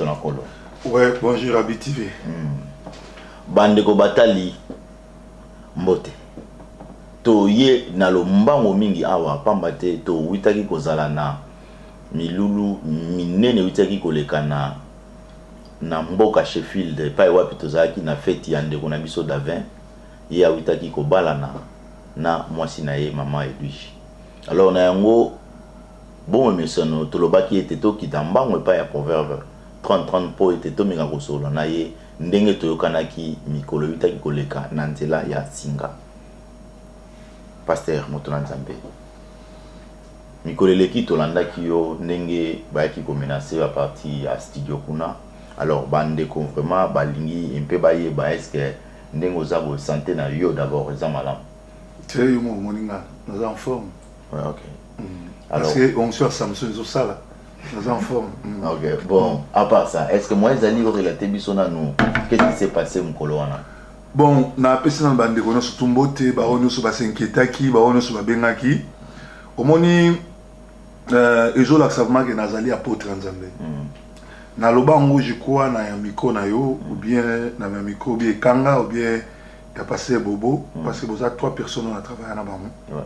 moto na kolo. Ouais, bonjour Abi TV. Bandeko batali mbote. To ye na lo mbango mingi awa pamba te to witaki kozala na milulu minene witaki koleka na mboka Sheffield pa wapi tozaki na feti ya ndeko na biso d'avin ye witaki kobala na mwasi na ye mama Edwige. Alors na yango bon mesono to lobaki ete to kitambango pa ya proverbe 30 po ete to minga kosolo na ye ndenge toyokanaki mikolo witaki koleka na nzela ya singa. Pasteur Motona Nzambe mikolo leki tolandaki yo ndenge bayaki ko menacer à partir à studio kuna. Alors bande ko vraiment balingi un peu baye ba est-ce que ndenge ozabo santé na yo d'abord eza malam. Tu es mo moninga nous en forme. Ouais, OK. Alors parce que on sur Samsung zo sala. Nous en forme. OK. Bon, à part ça, est-ce que moi ezali relater bisona nous qu'est-ce qui s'est passé mukolo wana? Bon, na pesi na bande ko no sutumbote ba ono so basenketaki ba ono so babengaki. Omoni ezo la savement que nazali apôtre Nzambe. Na lobango je crois na ya miko na yo ou bien na ya miko bien kanga ou bien ya passé bobo parce que vous avez 3 personnes à travailler na bango. Ouais.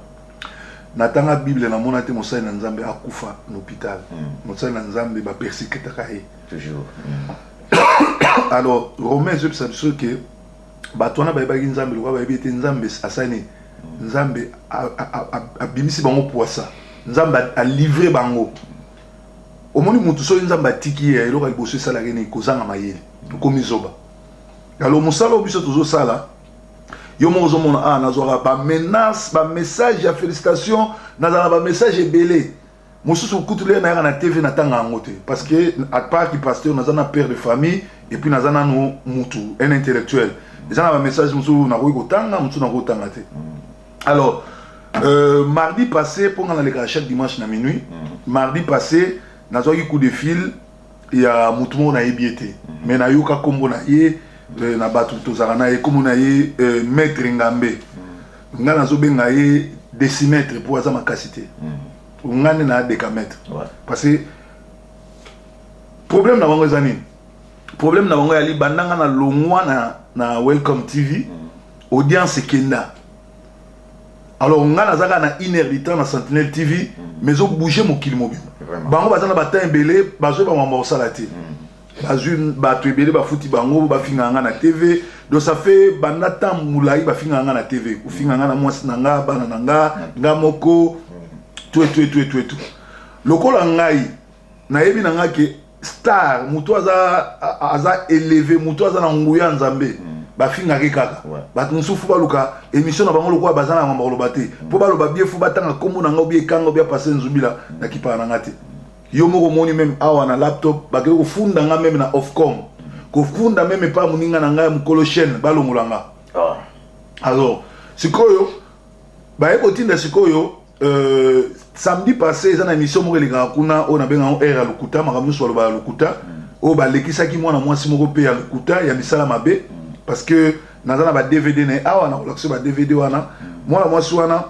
Na tanga Bible na mona te mosai na Nzambe akufa na hôpital. Mosai na Nzambe ba persécuter kaye toujours. Alors Romains je sais que batona ba ba Nzambe lo ba bete Nzambe asani Nzambe a bimisi bango poisa. Nzambe a livré bango. Omoni mutu so Nzambe atiki ya eloko liboso sala rene kozanga mayele. Komi zoba. Alors musala biso tozo sala yo mozo mona nazora ba menace ba message ya félicitations nazana ba message belé. Mususu kutule na TV na tanga ngote parce que à part qui pasteur nazana père de famille et puis nazana no mutu un intellectuel. Nazana ba message musu na ko tanga mutu na ko tanga te. Alors mardi passé pour on aller chaque dimanche na minuit, mardi passé nazoki coup de fil ya mutu mo na yebiete. Mais na yoka kombo na ye na batu tozana ye comme na ye maître Ngambe. Ngana zo benga ye décimètre pour azama capacité. Ngane na décamètre. Parce que problème na bango zani. Problème na bango ya li bandanga na longwa na Welcome TV audience kenda. Alors ngana zaka na 1 heure du temps na Sentinelle TV mais au bouger mon kilo mobile. Bango bazana bata mbele bazo ba mamba osalati. Bazune ba twebele ba futi bango ba finganga na TV. Donc ça fait banata moulai ba finganga na TV. Ou finganga na mwasi nanga bana nanga ngamoko tout. Lokola ngai na yebi nanga ke star mutu aza élevé mutu aza na nguya Nzambe ba finga kaka ba nsufu baluka émission na bango lokola bazana na mbolo baté po baloba bien fu batanga kombo nanga obi kanga obi passer nzubila na kipa na ngate yo moko moni même awa na laptop ba ko funda nga même na Ofcom ko funda même pas muninga na ngai mukolo chaîne balongolanga alors sikoyo ba ekotinda sikoyo samedi passé ils ont une émission moko les kuna on a bien en air à Lukuta makamu sur le Lukuta o ba lekisaki mwana mwasi moko pe ya Lukuta ya misala mabe parce que nazana ba DVD na awa na kolakso ba DVD wana mwana mwasi wana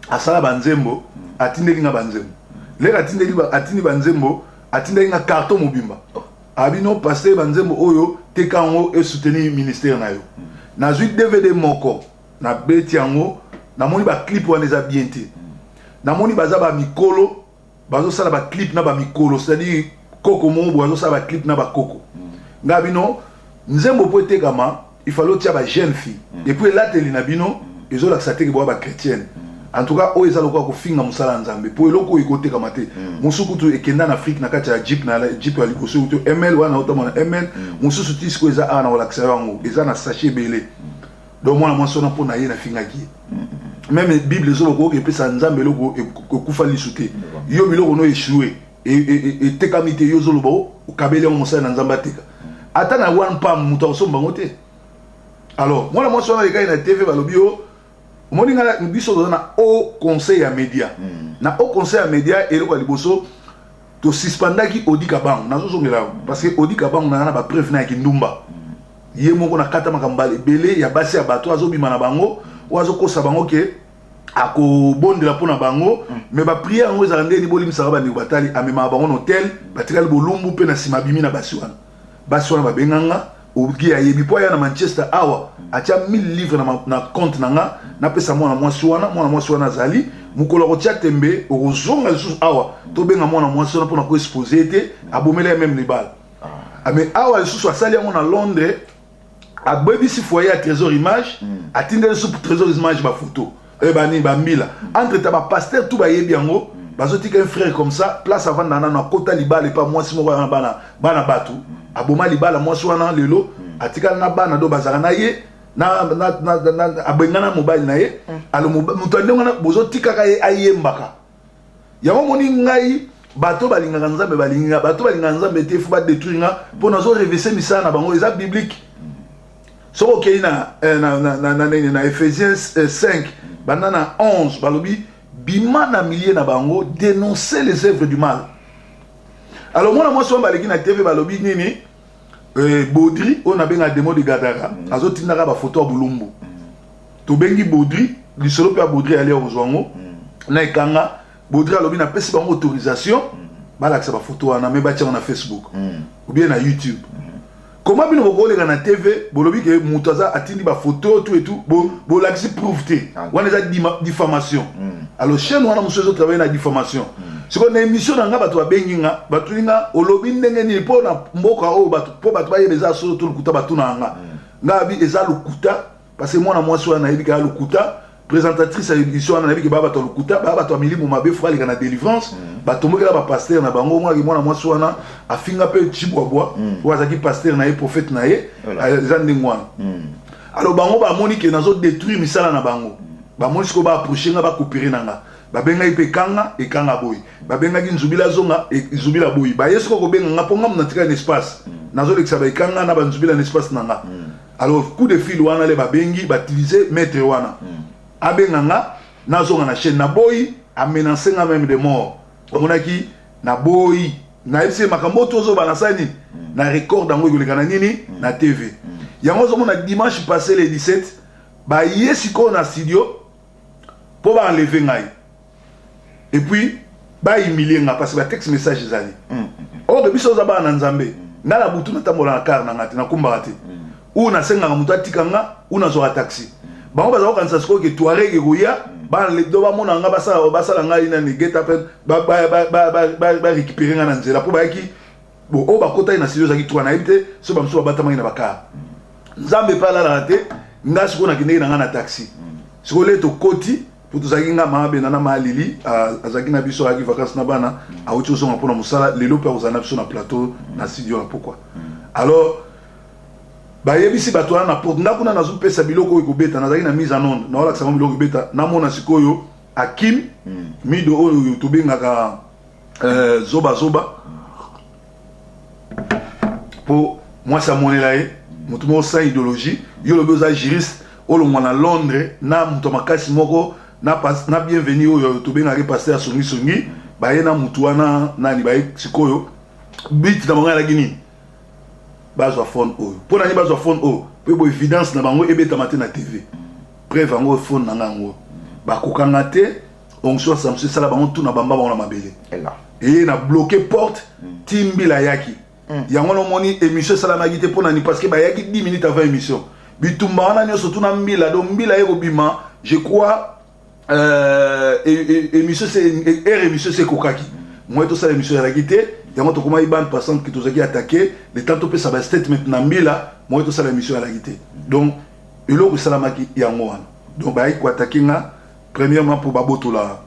asala banzembo atindeki nga banzembo le atindeki ba atindi banzembo atindeki nga carton mobimba abino passer banzembo oyo tekango et soutenir ministère na yo na zui DVD moko na beti yango na moni ba clip wana za bien te namoni baza ba mikolo bazo sala ba clip na ba mikolo c'est-à-dire koko mo bazo sala ba clip na ba koko ngabino nzembo po tekama il fallait tia ba jeune fille et puis là teli na bino ezo la sateke bo ba chrétienne en tout cas o ezalo ko finga musala Nzambe po eloko ikote kama te musuku tu ekenda na Afrique na kati ya jeep na jeep ya liboso to ML wana otama na ML mususu tisiko eza ana wala kisa wango eza na sachet belé donc moi na sona po na ye na finga ki même Bible zo ko ke pesa Nzambe loko ekufa lisuté yo biloko no échoué et tekamite yo zo lobo ukabele mo musala Nzamba teka ata na one pam muto so mbangote alors moi na sona le na TV balobio moni ngala biso na au conseil à média na au conseil à média et le liboso to suspendaki Odi Kabang nazo zongela parce que Odi Kabang na ba preuve na kindumba ye moko na kata makambale belé ya basi ya bato azobima na bango wazo kosa bango ke akobondela mpona bango mais bapriere yango ezala ndeni bolimisaka bandeko batali amemaka bango na hotel batikali bolumbu mpe na nsima abimi na basi wana babenganga oki ayebi mpo aya na Manchester awa atia 1000 livres na compte na nga napesa mwana mwasi wana azali mokolo akotia tembe okozonga lisusu awa tobenga mwana mwasi wana mpona koexpose ete abomela ye meme libala mais awa lisusu asali yango na Londres abebisi foyer ya Trésor Image atindeli lisusu Trésor Image bafoto bambila entre ta pasteur tout bayebi yango bazotika un frère comme ça place avant nana na kota libala pa mwasi moko wana bana batu aboma libala mwasi wana lelo atika na bana do bazaka na ye na abengana mobile na ye alo mutu ande wana bozotika ka ayembaka yango moni ngai bato balingaka nzambe balingaka te fu ba détruire nga po nazo revese misala na bango eza biblique so okei na Ephésiens 5 banana 11 balobi bima na milieu na bango dénoncer les œuvres du mal. Alors moi moi so baleki na TV balobi nini Baudry on a benga démon de Gadara azotindaka ba photo ya bulumbu to bengi Baudry lisolo pe Baudry aller ozwango na ikanga Baudry alobi na pesi bango autorisation balakisa ba photo wana me batia na Facebook ou bien na YouTube. Comment bino bokolega na TV bolobi ke mutaza atindi ba photo tout et tout bo laxi prouveté wana za diffamation alors chaîne wana musozo travailler na diffamation siko na émission na nga bato babenginga batulinga olobi ndenge ni po na mboka o bato po bato ba yebeza solo tout lukuta bato na nga ngabi eza lukuta parce que moi na mwasi wana yebika lukuta présentatrice à l'émission na yebika baba to lukuta baba to milimu mabe frali kana délivrance bato mokela ba pasteur na bango moi na mwasi wana afinga pe chibwabwa wazaki pasteur na ye prophète na ye eza ndingwana alors bango ba moni ke nazo détruire misala na bango ba moni siko ba approcher nga ba coopérer na nga babenga ipe kanga ekanga boy babenga ki nzubila zonga nzubila boy ba yesko ko benga ngaponga mnatika na espace nazo lekisa ba ekanga na ba nzubila na espace nanga alors coup de fil wana le babengi batiliser maître wana abenga nga nazonga na chaîne na boy a menacé nga même de mort omonaki na boy na ese makambo tozo bana sani na record dango koleka na nini na TV yango zo mona dimanche passé le 17 ba yesiko na studio po ba enlever ngai. Et puis, ba humilier nga parce que ba texte message ezali. Oh de biso za ba na nzambe. Na la butu na tambola na car na ngati na kumba ngati. Ou na senga nga mutu atikanga, ou na zo taxi. Ba ba za ko kansa sko ke Touareg egoya, ba le do ba mona nga basala nga ina ni get up ba récupérer nga na nzela po ba ki bo o ba kota ina studio za ki twana ibite so ba mso ba batama ina bakar. Nzambe pa la la te, nga siko na kinde nga na taxi. Siko le to koti pour tout ça nga mabe nana malili azaki na biso aki vacances na bana auti ozo ngapona musala lelo pe ozana biso na plateau na studio na pourquoi alors ba yebisi bato na porte ndakuna nazo pesa biloko ekobeta nazaki na mise en onde na wala kasama biloko beta na mona sikoyo Akim mido oyo to bengaka zoba pour moi ça monela e mutu mo sa idéologie yo le besoin juriste olongwa na Londres na mutu makasi moko na bienvenue oyo to benga pasteur songi ba yena mutu wana nani ba sikoyo bit na mangala gini bazwa phone oyo pona ni bazwa phone oyo pe bo évidence na bango ebeta matin na TV preuve ngo phone na ngango ba kokanga te onction samse sala bango tout na bamba bango na mabele et na bloquer porte timbila yaki yango no moni émission sala na gite pona ni parce que ba yaki 10 minutes avant émission bitumba wana nyoso tuna mbila do mbila yeko bima je crois émission c'est kokaki moi tout ça émission la guité yango to koma iban passant que tozaki attaquer le temps to pesa ba statement na mbila moi tout ça l'émission la guité donc eloko salamaki yango wana donc ba ko attaquer nga premièrement pour baboto la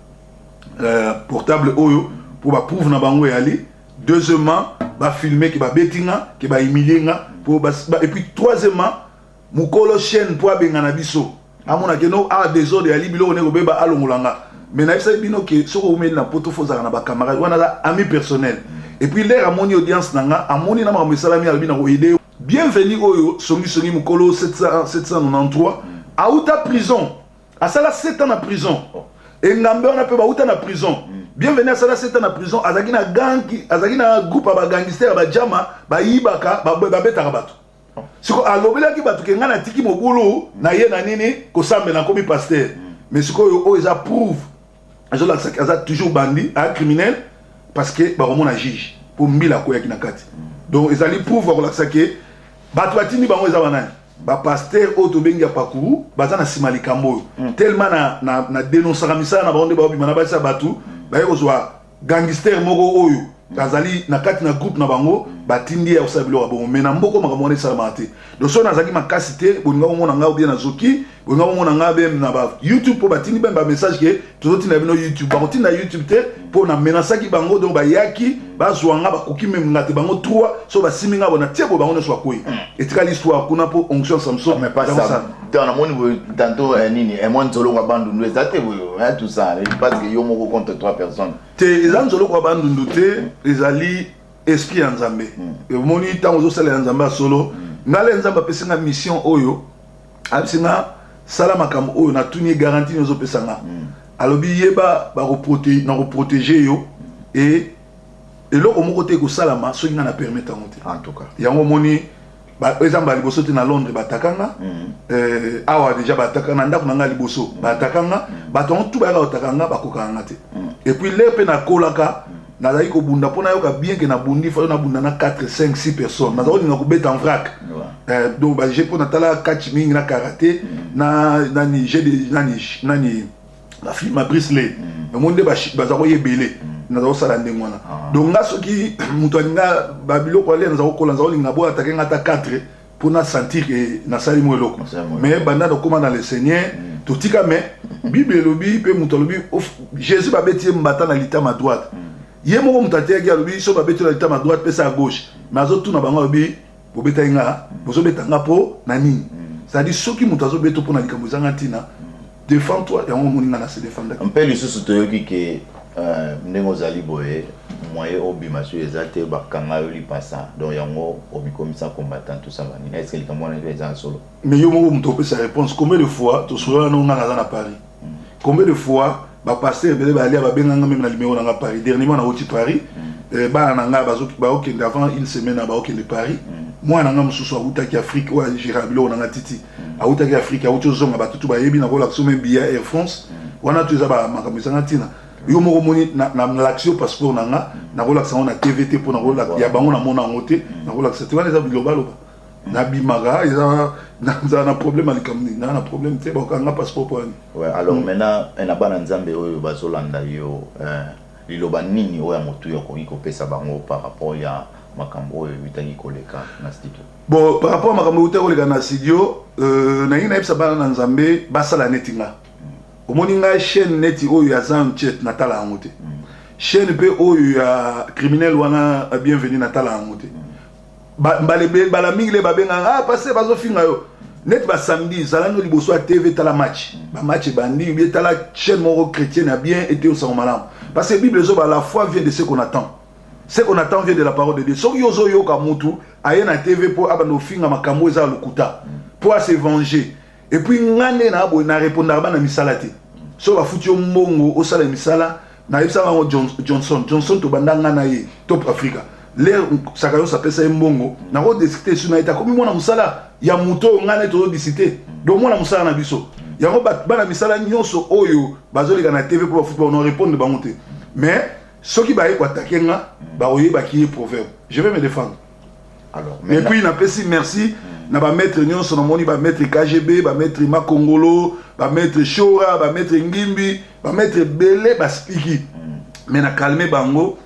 portable oyo pour ba prouve na bango yali deuxièmement ba filmer que ba betinga que ba humilier nga pour et puis troisièmement mukolo chaîne pour benga na biso amona ke no a désordre ali bilo ne beba alongolanga mais na bisa bino ke soko umeli na poto fozaka na ba camarades wana za ami personnel et puis l'air amoni audience nanga amoni na ma salami albi na ko aider bienvenue oyo songi mukolo 793 a outa prison a sala 7 ans na prison et ngambe on peut ba outa na prison bienvenue a sala 7 ans na prison azaki na gangi azaki na groupe ba gangster ba jama ba yibaka ba betaka bato siko alobela ki bato ke ngana tiki mobulu na ye na nini ko sambela komi pasteur mais ce qu'on ils approuvent ils ont toujours bandit un criminel parce que bah on a juge pour 1000 à quoi qui na kati donc ils allaient prouver que que batwatini bango ils ont ba pasteur auto bengi ya pakuru bazana simali kambo tellement na dénoncer misala na bande ba bimana ba sa batu ba yozwa gangster moko oyo bazali na kati na groupe na bango batindi ya usabilo ba mais na mboko makamone salamate donc so nazaki makasité boninga mona nga bien na zoki boninga mona nga ben na ba YouTube po batindi ben ba message ke tozoti na bino YouTube ba kotina YouTube te po na menasaki bango donc ba yaki ba zwanga ba koki même ngate bango 3 so ba siminga bona tiebo bango ne soit koi etika l'histoire kuna po onction Samson mais pas ça dans la moni tantôt nini et moi nzolo kwa bandu nous ezate tout ça parce que yo moko contre 3 personnes te ezanzolo kwa bandu ndute ezali esprit ya nzambe moni tango zo sala ya nzambe solo ngale nzambe pesinga mission oyo abisinga sala makambo oyo na tuni garantie nozo pesanga alobi yeba ba protéger yo et eloko moko te ko salama so ngana permettre monter en tout cas yango moni ba exemple liboso te na Londres batakanga awa déjà batakanga ndako na ngali liboso batakanga baton tout ba batakanga bakokanga te et puis lepe na kolaka nazali ko bunda pona yoka bien que na bundi fa na bunda na 4 5 6 personnes nazali nga ko beta en vrac donc ba j'ai pour natala catch mingi na karaté na nani j'ai des nani la fille ma Brisley le monde bazako yebele nazali sala ndengwana donc nga soki muto nga babilo ko ale nazali ko lanza olinga bo attaquer ngata 4 pour na sentir que na sali mo eloko mais banda de comment dans le Seigneur totika mais bible lobi pe muto lobi Jésus ba beti mbata na lita ma droite ye moko mutatia ki alobi so ba beti na lita ma droite pe sa gauche mais azotu na bango lobi bo beta nga bozo betanga po na nini ça dit soki muto azo beto po na likambo zanga tina défends-toi et on moninga na se défendre un peu lisusu toyoki ke ndenge ozali boye moyen obima sur ezate bakanga yo lipasa donc yango obikomisa combattant tout ça bani est-ce que likambo wana eza solo mais yo moko muto pe sa réponse combien de fois to sola no ngana na Paris combien de fois ba passer bele ba aller ba benganga même na numéro na Paris dernièrement na oti Paris ba na nga bazo ba okende avant une semaine ba okende Paris moi na nga mususu awutaki Afrique wa Girabilo na titi awutaki Afrique awuto zonga batutu ba yebi na ko l'action même bia Air France wana tu za ba makamisa ngatina yo moko moni na l'action passeport na nga na ko l'action na TVT pour na ko la ya bango na mona ngote na ko l'action tu wana za global na bimaga ils na problème avec comme na problème te ba kanga passeport pour ouais alors maintenant en abana nzambe oyo bazolanda yo liloba nini oya motu yo ko pesa bango par rapport ya makambo oyo bitaki koleka na studio bon par rapport makambo utaki koleka na studio na ina epsa bana na nzambe basala netinga omoni nga chaîne neti oyo ya Zanchet na tala ngote chaîne pe oyo ya criminel wana bienvenue na tala ngote bala mingi le babenga passer bazo finga yo net ba samedi zalano liboso a TV tala match ba match bandi bien tala chaîne moro chrétienne a bien été au sang malam parce que Bible zo ba la foi vient de ce qu'on attend. Ce qu'on attend vient de la parole de Dieu. So yozo yo ka mutu aye na TV pour abano finga makambo eza lokuta pour se venger et puis ngane na abo na répondre ba na misalate so ba futi mbongo o sala misala na yebisa ba Johnson to bandanga na ye top Africa l'air sakayo s'appelle ça mbongo na ko discuter sur na ita comme mona musala ya muto ngane to discuter donc mona musala na biso yango bana misala nyonso oyo bazolika na TV pour football on répondre ba monter mais ceux qui baillent quoi takenga ba oyeba ki proverbe je vais me défendre alors et puis na pesi merci na ba maître nyonso na moni ba maître KGB ba maître Makongolo ba maître Shora ba maître Ngimbi ba maître Belé ba spiki mais na calmer bango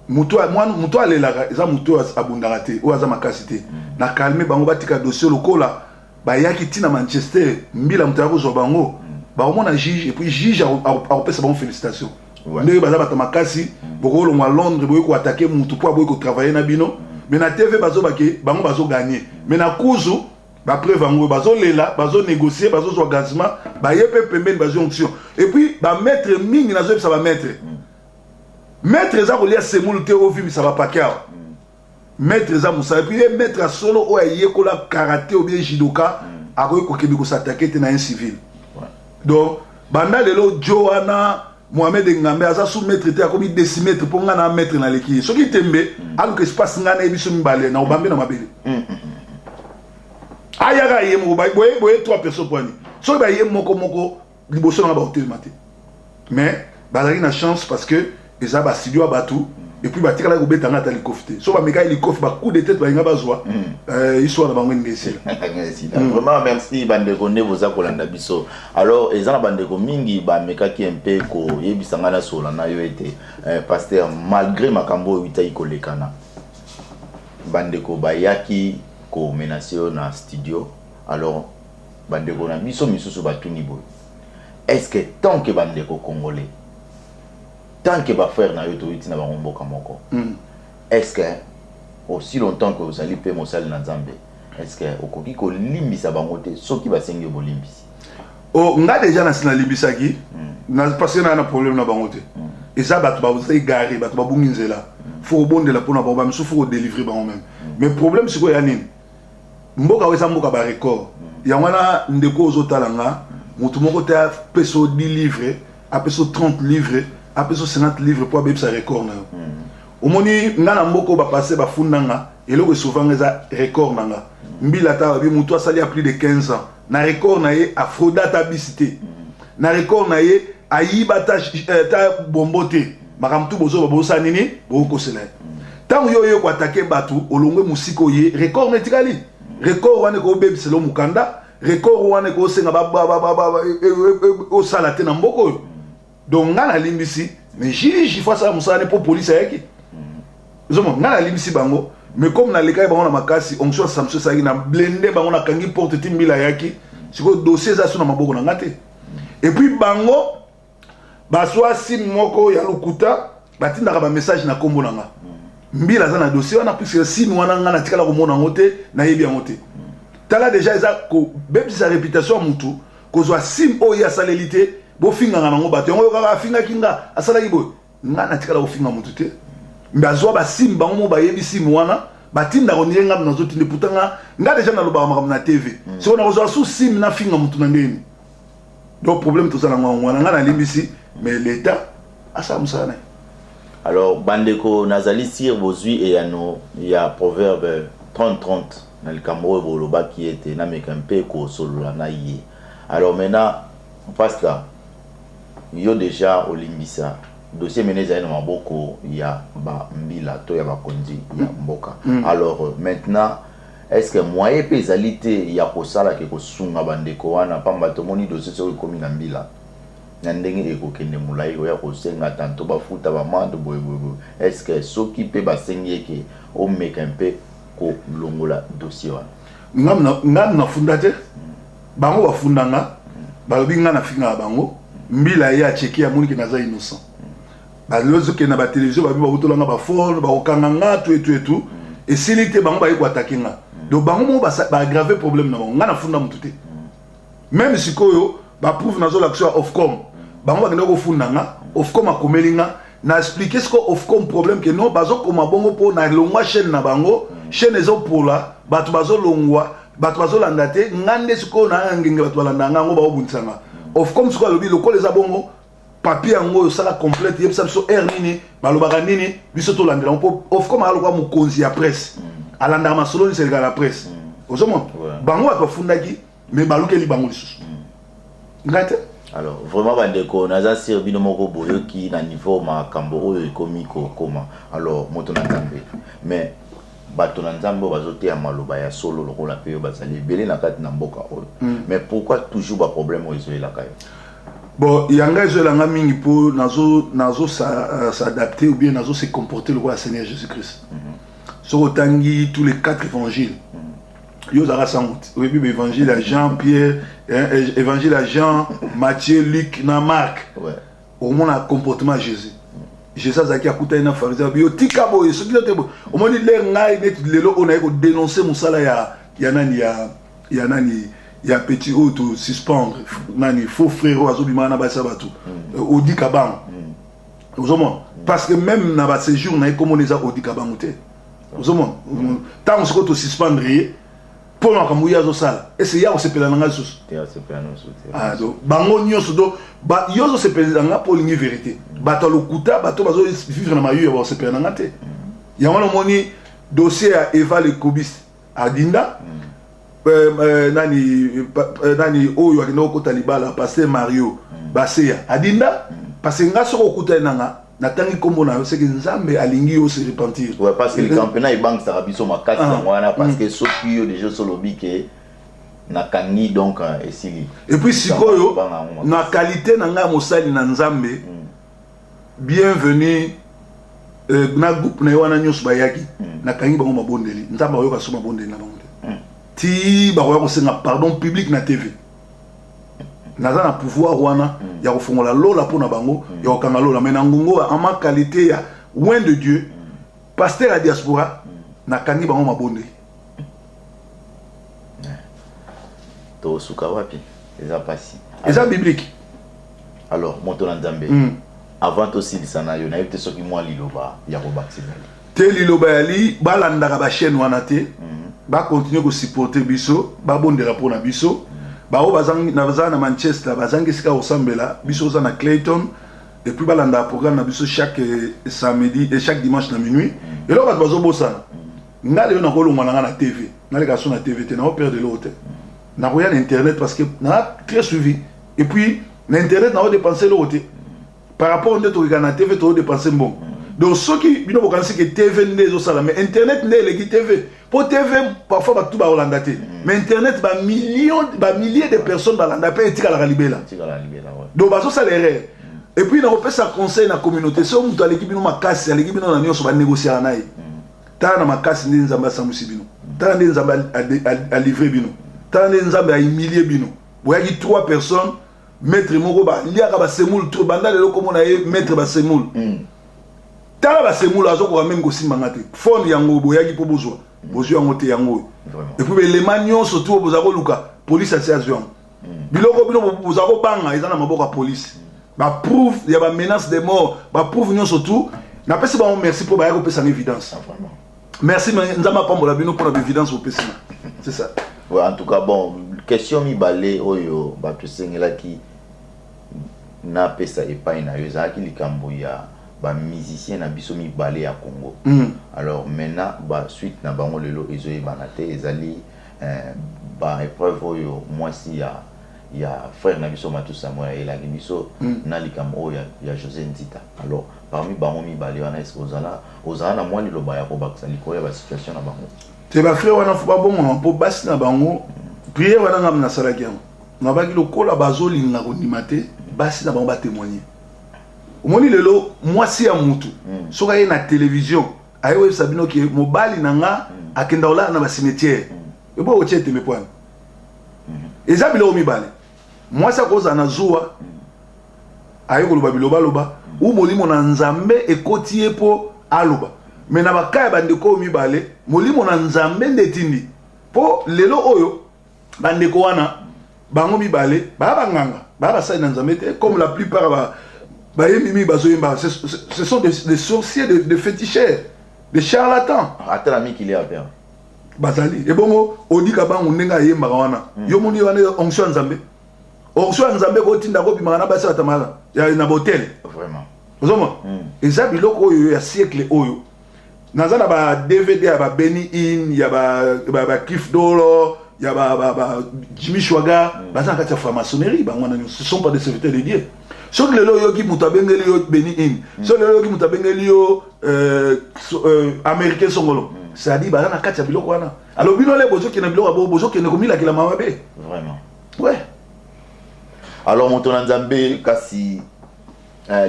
muto alela eza muto abundaka te o aza makasi te na calmer bango batika dossier lokola bayaki tina Manchester mbila muto akozwa bango ba omona juge et puis juge a pesa bango félicitations ndenge baza bata makasi bokolongwa Londres boye ko attaquer mutu po boye ko travailler na bino mais na TV bazo bake bango bazo gagner mais na kuzu ba preuve bango bazo lela bazo négocier bazo zo gazma ba yepe pembeni bazo onction et puis ba maître mingi nazo ça va maître za kolia semulu te ovi ça va pas car maître za musa et puis maître solo o yekola karaté ou bien judoka a ko kebi ko s'attaquer na un civil donc banda lelo Joana Mohamed Ngambe aza sous maître te akomi décimètre pour nga na maître na leki so ki tembe alors que espace nga na ebiso mbale na obambe na mabele ayaka ye mo boye 3 personnes poani so ba ye moko liboso na ba hotel maté mais bazali na chance parce que eza ba studio batou et puis ba tikala ko betanga ta likofte so ba meka likof ba coup de tête ba nga bazwa histoire na bango ngesi vraiment merci bande ko ne boza ko landa biso alors eza na bande ko mingi ba meka ki un peu ko yebisanga na sola na yo ete pasteur malgré makambo witayi ko lekana bande ko bayaki ko menacer na studio alors bande ko na biso misusu batuni boy est-ce que tant que bande ko congolais tant que frère na yo to itina ba mboka moko est-ce que aussi longtemps que vous allez payer mon salaire na Nzambe est-ce que okoki ko limbisa bango te soki basengi bo limbisi oh nga déjà na sina limbisa ki na parce que na na problème na bango te et ça batu ba vous égaré batu ba bunginzela faut bondela pona ba msu faut délivrer bango même mais problème c'est quoi ya nini mboka wesa mboka ba record ya wana ndeko ozotalanga mutu moko te peso 10 livres a peso 30 livres a peso 50 livres pour abebisa record na omoni nga na mboko ba passer ba fundanga eloko souvent eza record nanga mbila ta bi mutu asali a plus de 15 ans na record na ye afrodata bisité na record na ye ayiba ta bombote makamtu bozo bosa nini boko sela tango yo ko attaquer batu olongwe musiko ye record netikali record wane ko bebisa lo mukanda record wane ko senga ba o salate na mboko donc nga na limbisi mais j'ai face à musane pour police yaki zomo nga na limbisi bango mais comme na lekai bango na makasi onction samso saki na blende bango na kangi porte timbila yaki siko dossier za suna maboko na ngate et puis bango baswa sim moko ya lokuta batinda ka ba message na kombo nanga mbila za na dossier wana puisque sim wana nga na tikala ko mona ngote na yebi ngote tala déjà eza ko bebisa sa réputation mutu ko zwa sim o ya salelité bo finga nga ngo bato ngo kaka finga kinga asala ibo nga na tikala ko finga mutu te mbazwa ba sim bango mo ba yebi sim wana batinda ko nyenga na zoti ne putanga nga déjà na loba makam na TV so na kozwa su sim na finga mutu na ndeni donc problème tout ça na ngwana nga na limbisi mais l'état asa musana alors bandeko nazali sir bozui et yano ya proverbe 30-30 na likambo boloba qui était na mekampe ko solola na ye alors maintenant pasteur yo déjà olimbisa dossier meneza na maboko ya ba mbila to ya bakonzi ya mboka alors maintenant est-ce que moyen pesalité ya kosala ke kosunga bandeko wana pamba to moni dossier so komi na mbila na ndenge ekokende mulai ya kosenga tanto bafuta ba mando boye est-ce que soki pe basengi eke o mekampe ko longola dossier wana ngam na funda te bango bafundanga balobi nga na finga bango mbila ya cheki ya muniki naza innocent balozo ke na ba télévision ba botolanga ba phone ba okanga tout et tout et silité bango ba yiko attaquer nga donc bango mo ba aggraver problème na bango nga na funda mututé même sikoyo ba prouve nazo l'action Ofcom bango ba ko fundanga Ofcom akomelinga na expliquer ce que Ofcom problème que non bazo ko mabongo po na longwa chaîne na bango chaîne ezo pola batu bazo longwa batu bazo landate ngande siko na ngenge batu balanda ngo ba obunsanga Ofcom siko lobi lokole za bongo papier ngo sala complète yebisa biso nini balobaka nini biso to landela po Ofcom aloko mukonzi ya presse alanda masolo ni selga la presse ozomona bango batu fundaki mais balukeli bango lisusu ngate alors vraiment bandeko naza sir bino moko boyoki na niveau makambo oyo ekomi koma alors moto na Nzambe mais bato na Nzambe bazote ya maloba ya solo lokola pe bazali belé na kati na mboka oyo mais pourquoi toujours ba problème oyo ezoelaka yo bon yanga ezoelanga mingi po nazo s'adapter ou bien nazo se comporter le roi Seigneur Jésus-Christ so tangi tous les 4 évangiles yo zara sangot oui évangile à Jean Pierre évangile à Jean Matthieu Luc na Marc ouais au moins un comportement Jésus Jésus zaki akuta na pharisien bio tika boye so bilote bo au moins le ngai net lelo on a ko dénoncer musala ya nani ya petit auto suspendre nani faux frère azobima na ba sabatu odi kabang ozomon parce que même na ba séjour na comme on les a odi kabang te ozomon tant ce ko suspendre pour na kamuya zo sala et c'est ya on se pela nga sus ah do bango nyoso do ba yozo se pela nga pour lingi vérité bato lokuta bato bazo vivre na mayu ya se pela nga te ya wana moni dossier à Eva le Kobis à Dinda nani oyo akino kota libala pasteur Mario Baseya adinda parce que nga soko kuta nanga natangi kombo na yo c'est que Nzambe alingi yo se repentir. Ouais, parce que le campagne banque ça rabiso makati ngwana parce que soki yo déjà solobi ke na kangi donc esili. Et puis sikoyo na qualité na nga mosali na Nzambe bienvenue na groupe na yo wana nyos bayaki na kangi bango mabondeli Nzambe oyo ka soma bondeli na bango ti ba ko senga pardon public na TV naza na pouvoir wana ya kofongola lola pona bango ya kokanga lola mais na ngongo en ma qualité ya loin de Dieu pasteur à diaspora na kangi bango mabondeli to suka wapi eza pasi eza biblique. Alors moto na Nzambe avant aussi lisana yo na yote soki mwa liloba ya ko baksinali te liloba yali balandaka ba chaîne wana te ba continuer ko supporter biso ba bondela pona biso ba o bazangi na Manchester bazangi sika osambela biso za na Clayton et puis balanda programme na biso chaque samedi et chaque dimanche na minuit et là bazo bosana ngale yo na kolongwa na TV ngale ka so na TV te na o perdre l'autre na rien internet parce que na très suivi et puis l'internet na o dépenser l'autre par rapport à notre na TV to dépenser bon. Donc ceux qui bino bokansi que TV ndezo sala mais internet ndele TV pour TV parfois ba tout ba holandate mais internet ba milliers de personnes ba landa pe etika la libela donc bazo sala erreur et puis na opesa conseil na communauté so mutu aleki bino makasi aleki bino na nyonso ba négocier na ye tala na makasi ndi Nzambe asamusi bino tala ndi Nzambe a livrer bino tala ndi Nzambe a humilier bino boyaki 3 personnes maître moko ba liaka ba semoule tout banda lelo komona ye maître ba semoule tala ba semoule azo ko même ko simbanga te phone yango boyaki po bozwa bozwa yango te yango et puis les manions surtout bozako luka police association biloko bino bozako banga ezana maboko ya police ba prouve ya ba menace de mort ba prouve nyon surtout na pesi ba merci pour ba yako pesa évidence merci Nzamba pambola bino pour la évidence au pesi c'est ça. Ouais, en tout cas bon question mi balé oyo ba tusengela ki na pesa epai na yo zaki likambo ya ba musicien na biso mi balé ya Congo. Alors maintenant ba suite na bango lelo ezoye banate ezali ba épreuve oyo moi si ya frère na biso Matusa moya ela biso na likambo ya José Nzita. Alors parmi bango mi balé wana est ozala na moi liloba ya ko bakisa likoya ba situation na bango. Te ba frère wana fuba bon po basi na bango prière wana ngam na salaki yango na baki lokola bazolinga ko nimate basi na bango ba témoigner omoni lelo mwasi ya mutu soka ye na télévision ayo sabino ki mobali nanga akenda ola na ba cimetière ebo ochete me point ezabilo omibale mwasi akoza na zuwa ayo koloba biloba loba u molimo na Nzambe ekoti epo aloba mais na bakaya bandeko omibale molimo na Nzambe ndetindi po lelo oyo bandeko wana bango mibale banganga basali na Nzambe te comme la plupart ce sont des sorciers, des féticheurs, des charlatans. Attends, l'ami qu'il est à faire. Bazali. Et bon, on dit qu'avant on n'est yemba wana. Yomoni wana onction Nzambe. Onction Nzambe ko tinda ko bimana ba sa tamala. Ya na hotel. Vraiment. Ozoma. Eza biloko oyo ya siècle oyo. Nazana ba DVD ba Benny In, ya ba Cliff Dolo, ya ba Jimmy Chwaga, bazana kati ya franc-maçonnerie ba wana ce sont pas des serviteurs de Dieu. So que le yogi mutabengeli yo Benny In. So le yogi mutabengeli yo américain songolo. Ça dit ba na kati ya biloko wana. Alors bino le bozo ki na biloko bozo ki na komila ki la mawabe. Vraiment. Ouais. Alors moto na Nzambe kasi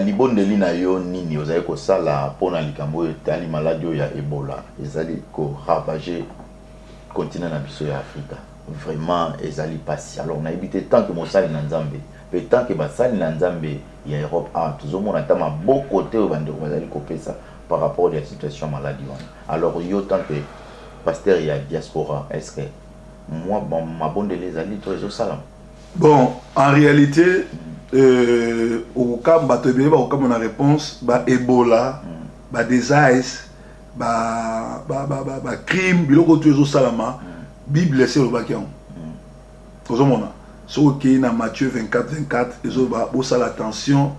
libondeli na yo nini ozaye ko sala pona likambo tali maladie ya Ebola ezali ko ravager continent na biso ya Afrika. Vraiment ezali pasi. Alors na habité tant que mosali na Nzambe mais tant que basali na Nzambe ya Europe tuzomona tama beau côté au bande bazali kopesa par rapport à la situation maladie. Alors yo tant que pasteur ya diaspora est-ce que moi ma bonne les ali to salam. Bon, en réalité au cas batobé au cas mon réponse ba Ebola ba des AS ba crime biloko to salama Bible c'est le bakion. Tuzomona so qui na Matthieu 24 ils ont bossa l'attention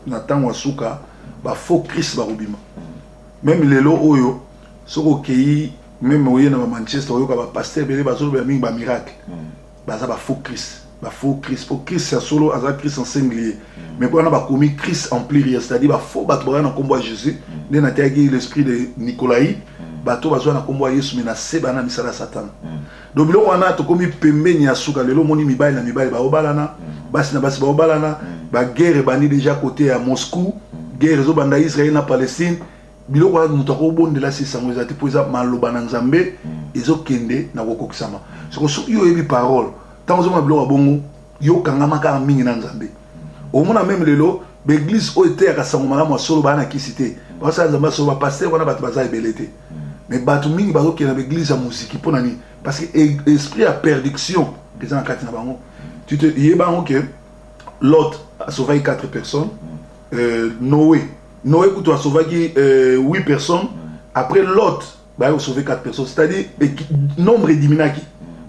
n'attend wasuka ba faux Christ ba rubima même lelo oyo so qui même au na Manchester au ka pasteur belé bazolo ba mingi ba miracle baza ba faux Christ pour Christ c'est solo azak Christ en singulier mais pour on a commis Christ en pluriel c'est-à-dire ba faux bato na kombo Jésus né na tiagi l'esprit de Nicolai bato bazo na kombo Yesu mais na seba na misala Satan donc biloko wana to komi pembeni ya suka lelo moni mibali na mibali ba obalana basi na basi ba obalana ba guerre bani déjà côté à Moscou guerre zo banda Israël na Palestine biloko wana muto ko bondela si sango ezati po eza maloba na Nzambe ezokende na kokokisama soki yo yebi parole tant que biloko bongo yo kangama ka mingi na Nzambe au mona même lelo l'église o était à sango malamu solo bana kisité parce que Nzambe so ba pasteur wana bato baza ebelete mais bato mingi bazo ke na l'église ya musique pona ni parce que esprit à perdiction que ça en katina bango tu te yeba que Lot a sauvé 4 personnes Noé a sauvé 8 personnes après Lot bah il a sauvé 4 personnes c'est-à-dire nombre diminaki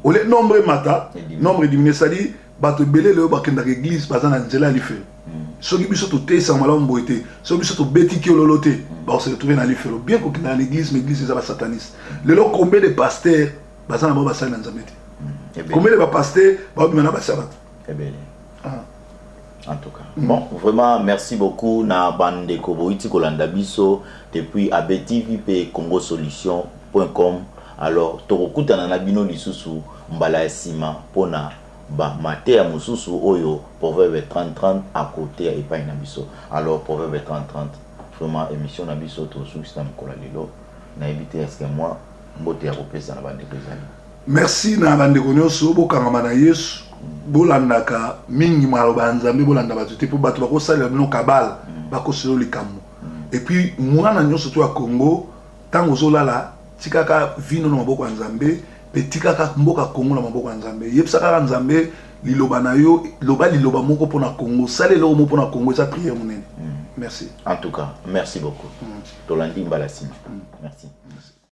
au le nombre mata nombre diminué c'est-à-dire bato belé le bakenda l'église bazana nzela life soki biso to te sans malamu boité soki biso to beti ki ololoté ba on se retrouver dans l'ifelo bien que dans l'église mais l'église c'est pas sataniste le lo combien de pasteurs bazana ba basala nzambe combien de pasteurs ba bimana ba sabat en tout cas. Bon, vraiment, merci beaucoup na bande Koboiti Kolanda Biso depuis abtv congosolution.com. Alors, tokokuta na nabino lisusu mbala sima pona ba mate ya mususu oyo proverbe 30-30 à côté ya epai na biso. Alors, proverbe 30-30 vraiment émission na biso to sukista mkola lelo na éviter est-ce que moi mbote ya kopesa na bande kozali. Merci na bande konyoso bokanga na Yesu. Bolandaka mingi maloba Nzambe bolanda bato te po bato bakosala bino kabal bakoselo likambo et puis mwana nyonso to ya Congo tango zolala tikaka vino na maboko ya Nzambe pe tikaka mboka Congo na maboko ya Nzambe yebisaka Nzambe liloba na yo liloba moko pona Congo salelo moko pona Congo eza prière monene merci en tout cas merci beaucoup Tolandi Mbalasima merci